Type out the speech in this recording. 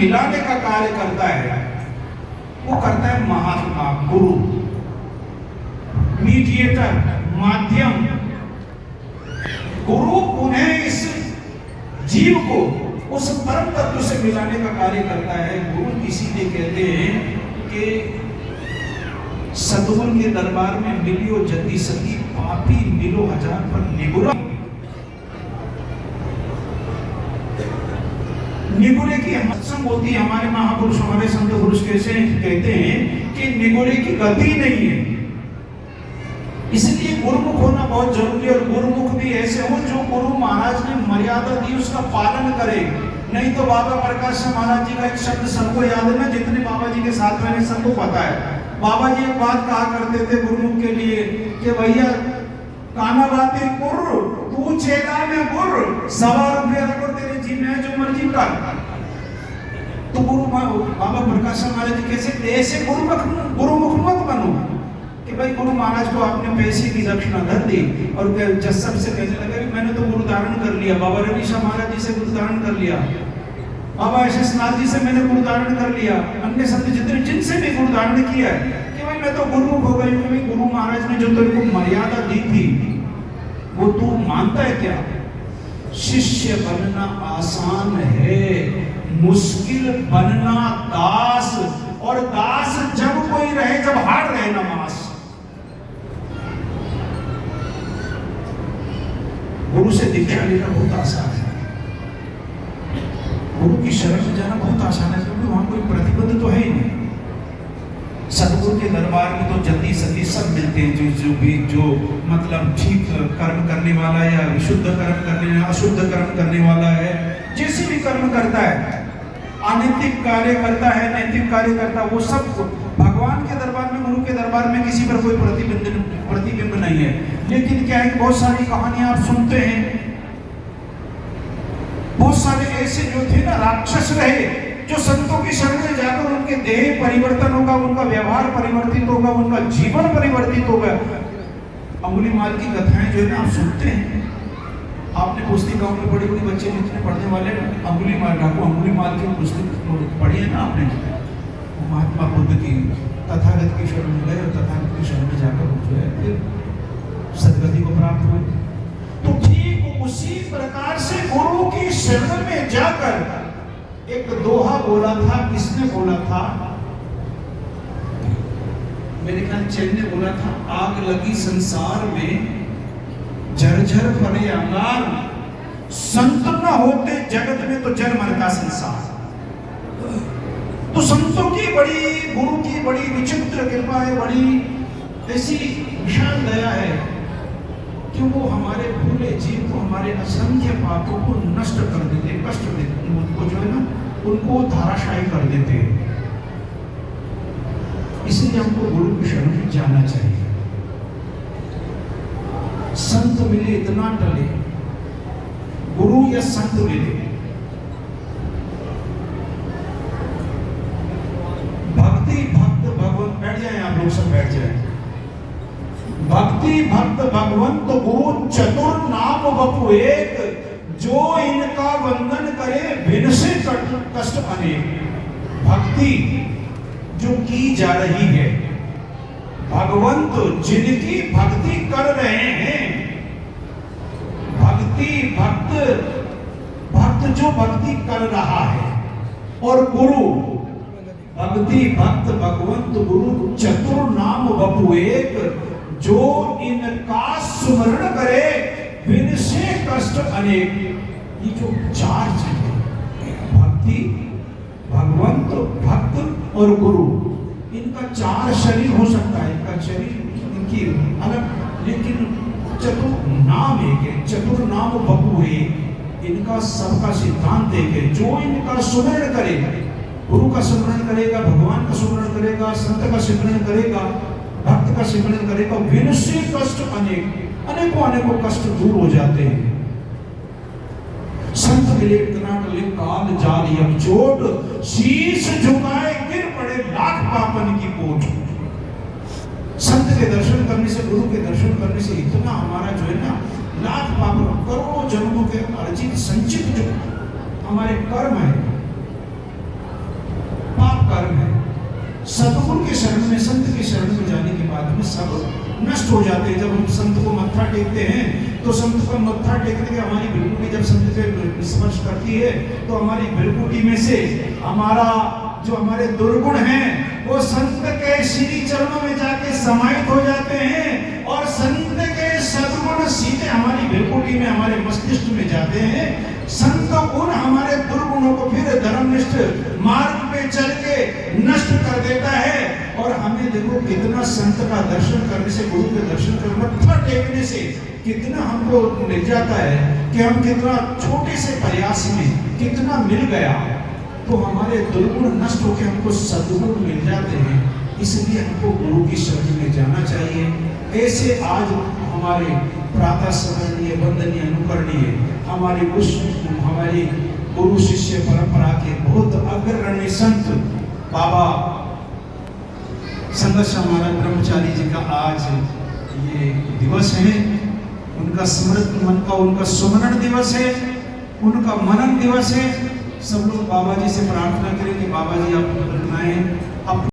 मिलाने का कार्य करता है वो करता है महात्मा, गुरु, मीडिएटर, माध्यम। गुरु उन्हें इस जीव को उस परम तत्व से मिलाने का कार्य करता है। गुरु इसीलिए कहते हैं कि सद्गुरु के दरबार में मिलियो जति सती, पापी मिलो हजार पर निगुरा। निगुरे की सत्संग होती है। हमारे महापुरुष, हमारे संत पुरुष कैसे कहते हैं कि निगुरे की गति नहीं है। इसलिए गुरुमुख होना बहुत जरूरी है। और गुरुमुख भी ऐसे हो जो गुरु महाराज ने मर्यादा दी उसका पालन करे। नहीं तो बाबा प्रकाश महाराज जी का एक शब्द सबको याद है ना, जितने बाबा जी के साथ रहने सबको पता है। बाबा जी एक बात कहा करते थे गुरुमुख के लिए कि भैया काना बातें गुरु, तू चेला में गुरु, 1.25 रुपया रखो तेरे जी में जो मर्जी कर। तो गुरु बाबा प्रकाश महाराज जी कैसे ऐसे गुरुमुख मत बनो कि भाई गुरु महाराज को आपने पैसे की दक्षिणा धर दी और जब से कहने लगा मैंने तो गुरु धारण कर लिया, बाबा रवि शाह महाराज जी से गुरु धारण कर लिया, बाबा एस नाथ जी से मैंने गुरु धारण कर लिया, अन्य संत जितने जिनसे भी गुरु धारण किया है कि भाई मैं तो गुरुमुख हो गई हूँ। गुरु महाराज ने जो तेरे को मर्यादा दी थी वो तू मानता है क्या? शिष्य बनना आसान है, मुश्किल बनना दास। और दास जब कोई रहे जब हार रहे नमाज। गुरु से दीक्षा लेना बहुत आसान है, गुरु की शरण में जाना बहुत आसान है, क्योंकि वहां कोई प्रतिबंध तो है ही नहीं। सतगुरु के दरबार में तो जति सती सब मिलते हैं, जो मतलब ठीक कर्म करने वाला है या शुद्ध कर्म करने या अशुद्ध कर्म करने वाला है, जैसे भी कर्म करता है, अनैतिक कार्य करता है, नैतिक कार्य करता है, वो सब भगवान के दरबार में, गुरु के दरबार में किसी पर कोई प्रतिबिंब नहीं है। लेकिन क्या है, बहुत सारी कहानियां आप सुनते हैं, बहुत सारे ऐसे जो थे ना राक्षस रहे, जो संतों की शरण में जाकर उनके देह परिवर्तन होगा, उनका व्यवहार परिवर्तित होगा, उनका जीवन परिवर्तित होगा। अंगुलीमाल की कथाएं जो है ना आप सुनते हैं, आपने पुस्तिकाओं में बड़े बड़े बच्चे जितने पढ़ने वाले अंगुलीमाल की पुस्तक पढ़ी है ना आपने, महात्मा बुद्ध की, तथागत की शरण में गए और तथागत की शरण में जाकर जो है फिर सदगति को प्राप्त हुए। तो ठीक उसी प्रकार से गुरु की शरण में जाकर एक दोहा बोला था। किसने बोला था? मेरे ख्याल चैन ने बोला था, आग लगी संसार में झरझर पड़े अंगार, संत न होते जगत में तो जल मरता संसार। तो संतों की बड़ी, गुरु की बड़ी विचित्र कृपा है, बड़ी ऐसी विशाल दया है कि वो हमारे भूले जीव को, हमारे असंख्य पापों को नष्ट कर देते, कष्ट देते, उनको जो है ना उनको धाराशायी कर देते। इसलिए हमको गुरु की शरण में जाना चाहिए। संत मिले इतना टले, गुरु या संत मिले, भक्ति भक्त भगवंत, बैठ जाए आप लोग सब बैठ जाए। भक्ति भक्त भगवंत गुरु चतुर नाम बपु एक, जो इनका वंदन करे बिन से कष्ट अनेक। भक्ति जो की जा रही है, भगवंत जिनकी भक्ति कर रहे हैं, भक्ति भक्त जो भक्ति कर रहा है, और गुरु भक्ति भक्त भगवंत गुरु चतुर नाम बपु एक, जो इनका सुमरण करे बिन से कष्ट अनेक। ये जो चार चीजें, भक्ति, भगवंत, भक्त और गुरु, इनका चार शरीर हो सकता है, इनका शरीर इनकी अलग, लेकिन चतुर नाम एक है, चतुर नाम बपु है, इनका सबका सिद्धांत एक है। जो इनका सुमरण करे, गुरु का सिमरण करेगा, भगवान का सिमरण करेगा, संत का सिमरण करेगा, भक्त का सिमरण करेगा, बिन से कष्ट अनेकों अनेकों कष्ट दूर हो जाते हैं। संत मिले इतना टले काल जाल यम चोट, शीश झुकाए गिर पड़े लाख पापन की पोट। संत के दर्शन करने से, गुरु के दर्शन करने से इतना हमारा जो है ना लाख पाप, करोड़ों जन्मों के अर्जित संचित जो हमारे कर्म है सदगुरु के शरण में, संत के शरण में जाने के बाद में सब नष्ट हो जाते हैं। जब हम संत को मत्था टेकते हैं तो संत को मत्था टेकने के हमारी भ्रिकुटी जब संत पे स्पर्श करती है तो हमारी भ्रिकुटी में से हमारे दुर्गुण हैं वो संत के श्री चरणों में जाके समाहित हो जाते हैं और संत के सद्गुण सीधे हमारी भ्रिकुटी में, हमारे मस्तिष्क में जाते हैं। संत गुण हमारे दुर्गुणों को फिर धर्मनिष्ठ मार्ग पे चल के नष्ट कर देता है। और हमें देखो कितना संत का दर्शन करने से, गुरु के दर्शन करने, मत्था टेकने से कितना हमको मिल जाता है कि हम कितना छोटे से प्रयास में कितना मिल गया, तो हमारे दुर्गुण नष्ट होकर हमको सद्गुण मिल जाते हैं। इसलिए हमको गुरु की शरण में जाना चाहिए। ऐसे आज हमारे प्रातः स्मरणीय, वंदनीय, अनुकरणीय हमारी गुरु शिष्य परंपरा के बहुत अग्रगण्य संत बाबा संघर्ष महाराज ब्रह्मचारी जी का आज ये दिवस है। उनका उनका सुमरण दिवस है, उनका मनन दिवस है। सब लोग बाबा जी से प्रार्थना करें कि बाबा जी आप बनाएं।